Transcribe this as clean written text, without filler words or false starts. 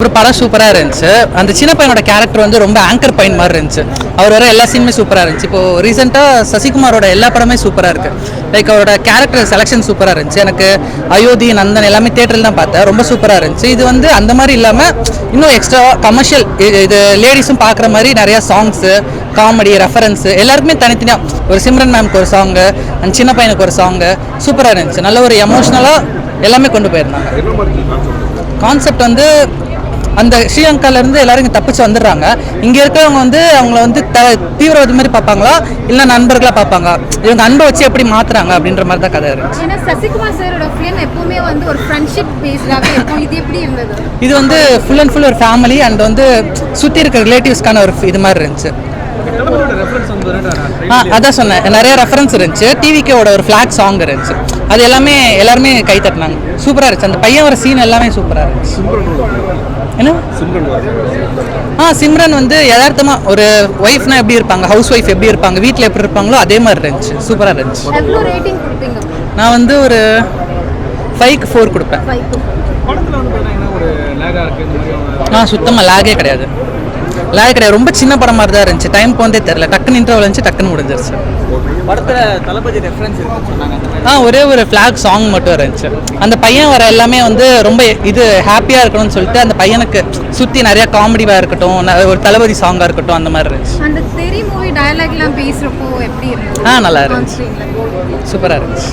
ஒரு படம் சூப்பராக இருந்துச்சு. அந்த சின்ன பையனோட கேரக்டர் வந்து ரொம்ப ஆங்கர் பாயிண்ட் மாதிரி இருந்துச்சு. அவர் வர எல்லா சீனுமே சூப்பராக இருந்துச்சு. இப்போ ரீசெண்டாக சசிகுமாரோட எல்லா படமே சூப்பராக இருக்கு. லைக் அவரோட கேரக்டர் செலெக்ஷன் சூப்பராக இருந்துச்சு. எனக்கு அயோத்தி, நந்தன் எல்லாமே தேட்டரில் தான் பார்த்தேன். ரொம்ப சூப்பராக இருந்துச்சு. இது வந்து அந்த மாதிரி இல்லாமல் இன்னும் எக்ஸ்ட்ரா கமர்ஷியல், இது லேடிஸும் பார்க்குற மாதிரி நிறையா சாங்ஸு, காமெடி, ரெஃபரன்ஸு எல்லாருக்குமே தனித்தனியாக ஒரு சிம்ரன் மேம்க்கு ஒரு சாங்கு, அந்த சின்ன பையனுக்கு ஒரு சாங்கு சூப்பராக இருந்துச்சு. நல்ல ஒரு எமோஷ்னலாக எல்லாமே கொண்டு போயிருந்தாங்க. கான்செப்ட் வந்து அந்த ஸ்ரீலங்காலேருந்து எல்லாரும் இங்கே தப்பிச்சு வந்துடுறாங்க. இங்கே இருக்கிறவங்க வந்து அவங்கள வந்து தீவிரவாதி மாதிரி பார்ப்பாங்களா இல்லை நண்பர்களாக பார்ப்பாங்க, இவங்க அன்பை வச்சு எப்படி மாற்றுறாங்க அப்படின்ற மாதிரி தான் கதை இருந்துச்சு. ஏன்னா சசிகுமார் சாரோட ஃபிலிம் எப்பவுமே வந்து ஒரு ஃப்ரெண்ட்ஷிப் பேஸ்டாகவே இருக்கும். இது எப்படி இருந்தது? இது வந்து ஃபுல் அண்ட் ஃபுல் ஒரு ஃபேமிலி அண்ட் வந்து சுற்றி இருக்கிற ரிலேட்டிவ்ஸ்க்கான ஒரு இது மாதிரி இருந்துச்சு. அதான் சொன்னேன், நிறைய ரெஃபரன்ஸ் இருந்துச்சு. டிவிக்கோட ஒரு ஃபிளாக் சாங் இருந்துச்சு. அது எல்லாருமே கை தட்டினாங்க. சூப்பராக இருந்துச்சு. அந்த பையன் வர சீன் எல்லாமே சூப்பராக இருந்துச்சு. என்ன சிம்ரன் வந்து யதார்த்தமாக ஒரு ஒய்ஃப்னா எப்படி இருப்பாங்க, ஹவுஸ் ஒய்ஃப் எப்படி இருப்பாங்க, வீட்டில் எப்படி இருப்பாங்களோ அதே மாதிரி இருந்துச்சு. சூப்பராக இருந்துச்சு. எவ்வளோ ரேட்டிங் கொடுப்பீங்க? நான் வந்து ஒரு 5க்கு 4 கொடுப்பேன். சுத்தமாக லேகே கிடையாது. ரொம்ப சின்ன படம் மாதிரி தான் இருந்துச்சு. டைம் போந்தே தெரியல. டக்குன்னு இன்டர்வல் இருந்துச்சு, டக்குன்னு முடிஞ்சிருச்சு. படத்துல தளபதி ரெஃபரன்ஸ் இருக்குன்னு சொன்னாங்க. ஒரே ஒரு ஃபிளாக் சாங் மட்டும் இருந்துச்சு. அந்த பையன் வர எல்லாமே வந்து ரொம்ப இது ஹாப்பியாக இருக்கணும்னு சொல்லிட்டு அந்த பையனுக்கு சுற்றி நிறைய காமெடியாக இருக்கட்டும், ஒரு தளபதி சாங்காக இருக்கட்டும், அந்த மாதிரி இருந்துச்சு. அந்த தெரி மூவி டயலாக்லாம் பேசுகிறப்போ எப்படி இருந்துச்சு? நல்லா இருந்துச்சு. சூப்பராக இருந்துச்சு.